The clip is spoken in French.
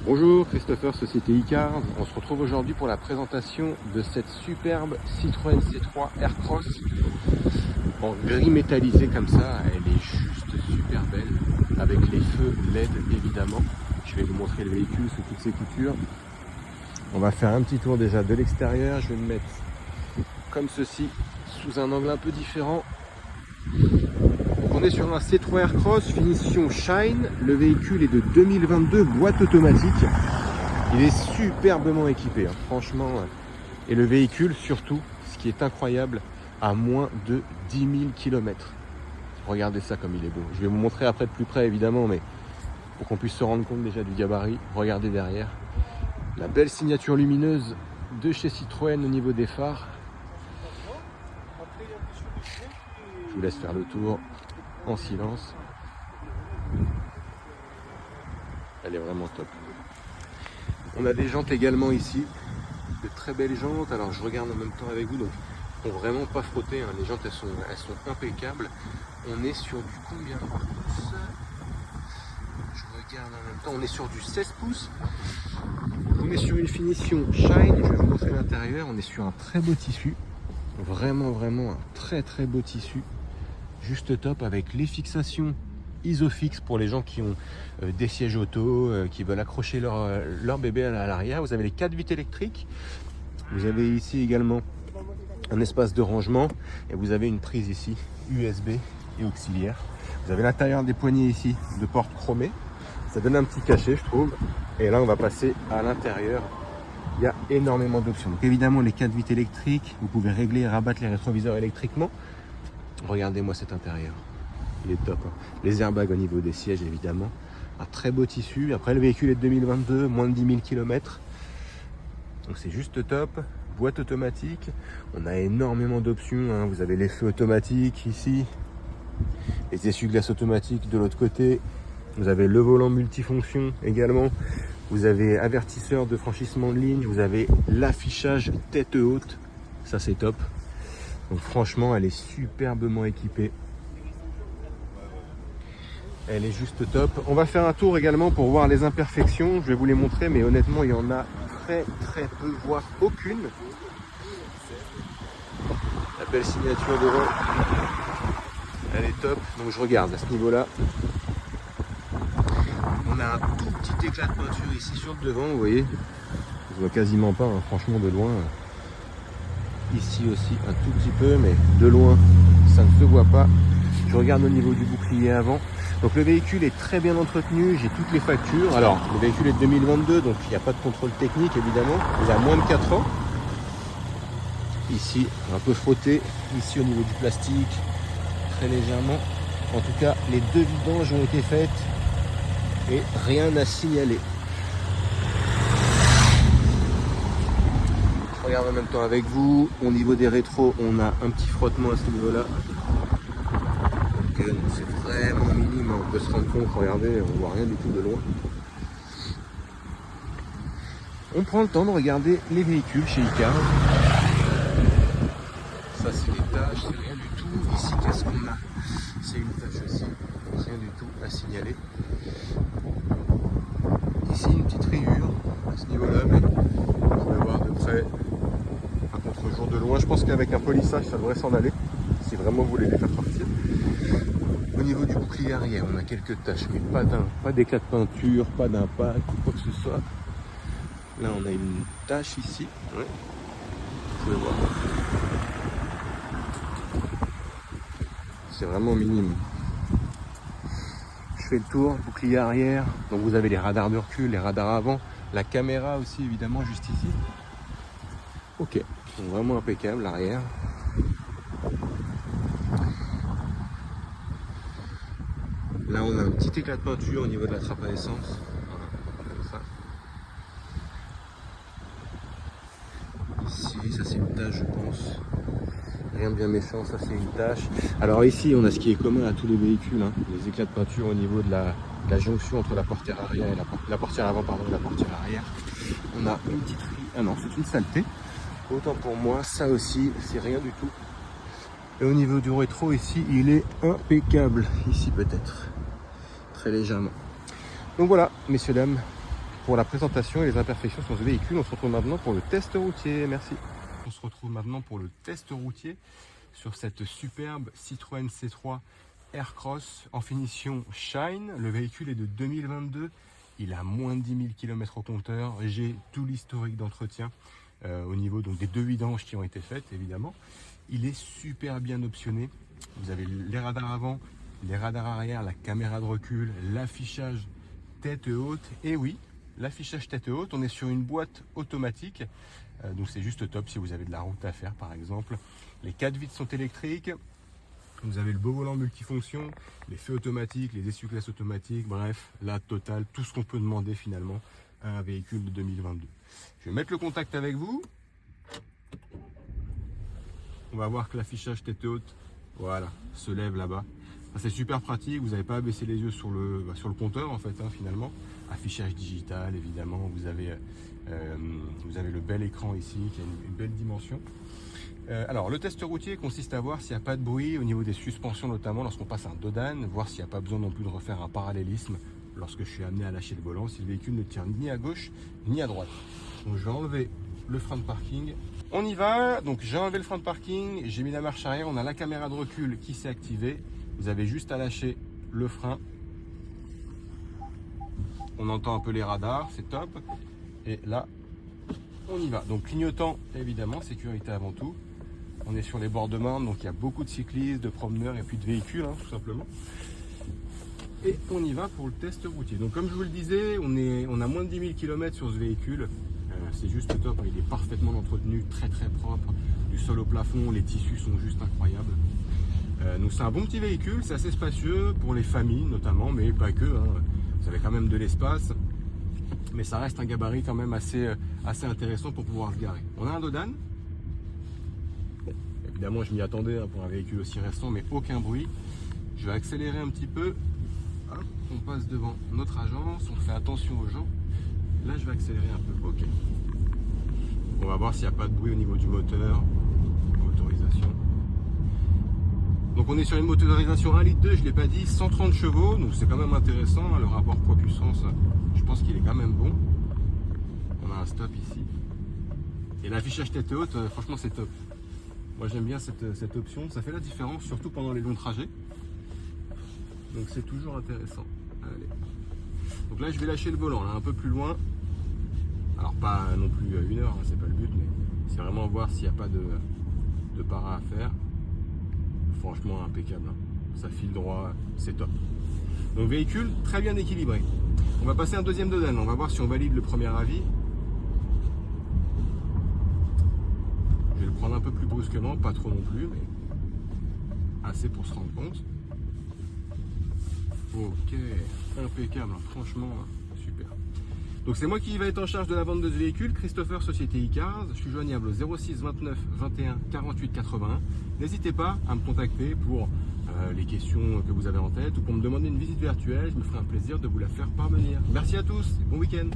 Bonjour, Christopher, Société Icars. On se retrouve aujourd'hui pour la présentation de cette superbe Citroën C3 Aircross en gris métallisé comme ça. Elle est juste super belle avec les feux LED évidemment. Je vais vous montrer le véhicule sous toutes ses coutures. On va faire un petit tour déjà de l'extérieur. Je vais me mettre comme ceci sous un angle un peu différent. Donc on est sur un C3 Aircross finition Shine. Le véhicule est de 2022, boîte automatique. Il est superbement équipé, hein, franchement. Et le véhicule surtout, ce qui est incroyable, à moins de 10 000 km. Regardez ça comme il est beau. Je vais vous montrer après de plus près évidemment, mais pour qu'on puisse se rendre compte déjà du gabarit. Regardez derrière. La belle signature lumineuse de chez Citroën au niveau des phares. Je vous laisse faire le tour en silence. Elle est vraiment top. On a des jantes également ici, de très belles jantes. Alors je regarde en même temps avec vous, donc on vraiment pas frotter, hein. Les jantes elles sont impeccables. On est sur du combien de pouces? Je regarde en même temps, on est sur du 16 pouces. On est sur une finition Shine, je vais vous montrer l'intérieur. On est sur un très beau tissu, vraiment un très beau tissu, juste top, avec les fixations Isofix pour les gens qui ont des sièges auto, qui veulent accrocher leur bébé à l'arrière. Vous avez les 4 vitres électriques. Vous avez ici également un espace de rangement et vous avez une prise ici USB et auxiliaire. Vous avez l'intérieur des poignées ici de porte chromée. Ça donne un petit cachet, je trouve. Et là, on va passer à l'intérieur. Il y a énormément d'options. Donc évidemment, les 4 vitres électriques. Vous pouvez régler et rabattre les rétroviseurs électriquement. Regardez-moi cet intérieur. Il est top, hein. Les airbags au niveau des sièges évidemment. Un très beau tissu. Après le véhicule est de 2022, moins de 10 000 km. Donc c'est juste top. Boîte automatique. On a énormément d'options, hein. Vous avez les feux automatiques ici. Les essuie-glaces automatiques de l'autre côté. Vous avez le volant multifonction également. Vous avez avertisseur de franchissement de ligne. Vous avez l'affichage tête haute. Ça c'est top. Donc franchement elle est superbement équipée. Elle est juste top. On va faire un tour également pour voir les imperfections. Je vais vous les montrer, mais honnêtement, il y en a très peu, voire aucune. La belle signature devant, elle est top. Donc je regarde à ce niveau-là. On a un tout petit éclat de peinture ici sur le devant, vous voyez. On ne voit quasiment pas, hein, franchement, de loin. Ici aussi, un tout petit peu, mais de loin, ça ne se voit pas. Je regarde au niveau du bouclier avant. Donc le véhicule est très bien entretenu, j'ai toutes les factures. Alors le véhicule est de 2022, donc il n'y a pas de contrôle technique évidemment. Il a moins de 4 ans. Ici, un peu frotté. Ici au niveau du plastique, très légèrement. En tout cas, les 2 vidanges ont été faites et rien à signaler. Je regarde en même temps avec vous. Au niveau des rétros, on a un petit frottement à ce niveau-là. C'est vraiment minime, on peut se rendre compte, regardez, on voit rien du tout de loin. On prend le temps de regarder les véhicules chez Icars. Ça c'est les tâches, c'est rien du tout. Ici qu'est-ce qu'on a? C'est une tâche aussi, rien du tout à signaler. Ici une petite rayure à ce niveau-là, mais vous pouvez voir de près un contre-jour de loin. Je pense qu'avec un polissage ça devrait s'en aller, si vraiment vous voulez les faire partir. Au niveau du bouclier arrière, on a quelques taches, mais pas d'éclat de peinture, pas d'impact ou quoi que ce soit. Là, on a une tache ici. Ouais. Vous pouvez voir. C'est vraiment minime. Je fais le tour, bouclier arrière. Donc vous avez les radars de recul, les radars avant, la caméra aussi évidemment juste ici. Ok, donc vraiment impeccable l'arrière. Là, on a un petit éclat de peinture au niveau de la trappe à essence. Voilà, comme ça. Ici, ça c'est une tache, je pense. Rien de bien méchant, ça c'est une tache. Alors ici, on a ce qui est commun à tous les véhicules, hein, les éclats de peinture au niveau de la jonction entre la portière arrière et la portière avant, pardon, et la portière arrière. On a une petite rille. Ah non, c'est une saleté. Autant pour moi, ça aussi, c'est rien du tout. Et au niveau du rétro ici, il est impeccable. Ici peut-être. Très légèrement. Donc voilà, messieurs, dames, pour la présentation et les imperfections sur ce véhicule. On se retrouve maintenant pour le test routier. Merci. On se retrouve maintenant pour le test routier sur cette superbe Citroën C3 Aircross en finition Shine. Le véhicule est de 2022. Il a moins de 10 000 km au compteur. J'ai tout l'historique d'entretien au niveau donc, des 2 vidanges qui ont été faites, évidemment. Il est super bien optionné. Vous avez les radars avant, les radars arrière, la caméra de recul, l'affichage tête haute. Et oui, l'affichage tête haute, on est sur une boîte automatique. Donc c'est juste top si vous avez de la route à faire, par exemple. Les 4 vitres sont électriques. Vous avez le beau volant multifonction, les feux automatiques, les essuie-glaces automatiques, bref, la totale, tout ce qu'on peut demander finalement à un véhicule de 2022. Je vais mettre le contact avec vous. On va voir que l'affichage tête haute, voilà, se lève là-bas. C'est super pratique, vous n'avez pas à baisser les yeux sur le compteur en fait, finalement. Affichage digital évidemment, vous avez le bel écran ici qui a une belle dimension. Alors le test routier consiste à voir s'il n'y a pas de bruit au niveau des suspensions, notamment lorsqu'on passe un dodane, voir s'il n'y a pas besoin non plus de refaire un parallélisme lorsque je suis amené à lâcher le volant, si le véhicule ne tire ni à gauche ni à droite. Donc je vais enlever le frein de parking. On y va, donc j'ai enlevé le frein de parking, j'ai mis la marche arrière, on a la caméra de recul qui s'est activée. Vous avez juste à lâcher le frein. On entend un peu les radars, c'est top. Et là, on y va. Donc clignotant, évidemment, sécurité avant tout. On est sur les bords de Marne, donc il y a beaucoup de cyclistes, de promeneurs et puis de véhicules, tout simplement. Et on y va pour le test routier. Donc comme je vous le disais, on a moins de 10 000 km sur ce véhicule. C'est juste top, il est parfaitement entretenu, très très propre. Du sol au plafond, les tissus sont juste incroyables. Donc c'est un bon petit véhicule, c'est assez spacieux pour les familles notamment, mais pas que. Vous avez quand même de l'espace, mais ça reste un gabarit quand même assez intéressant pour pouvoir se garer. On a un dodane. Évidemment, je m'y attendais pour un véhicule aussi récent, mais aucun bruit. Je vais accélérer un petit peu. Hop, on passe devant notre agence, on fait attention aux gens. Là, je vais accélérer un peu. Ok. On va voir s'il n'y a pas de bruit au niveau du moteur. Motorisation. Donc on est sur une motorisation 1,2 litre, je ne l'ai pas dit, 130 chevaux, donc c'est quand même intéressant. Le rapport poids-puissance, je pense qu'il est quand même bon. On a un stop ici. Et l'affichage tête haute, franchement c'est top. Moi j'aime bien cette option, ça fait la différence, surtout pendant les longs trajets. Donc c'est toujours intéressant. Allez. Donc là je vais lâcher le volant, là, un peu plus loin. Alors pas non plus 1 heure, c'est pas le but, mais c'est vraiment voir s'il n'y a pas de para à faire. Franchement impeccable, ça file droit, c'est top. Donc véhicule très bien équilibré. On va passer un deuxième dodane, on va voir si on valide le premier avis. Je vais le prendre un peu plus brusquement, pas trop non plus, mais assez pour se rendre compte. Ok, impeccable, franchement super. Donc c'est moi qui vais être en charge de la vente de ce véhicule, Christopher, Société Icars. Je suis joignable au 06 29 21 48 81. N'hésitez pas à me contacter pour les questions que vous avez en tête ou pour me demander une visite virtuelle. Je me ferai un plaisir de vous la faire parvenir. Merci à tous et bon week-end.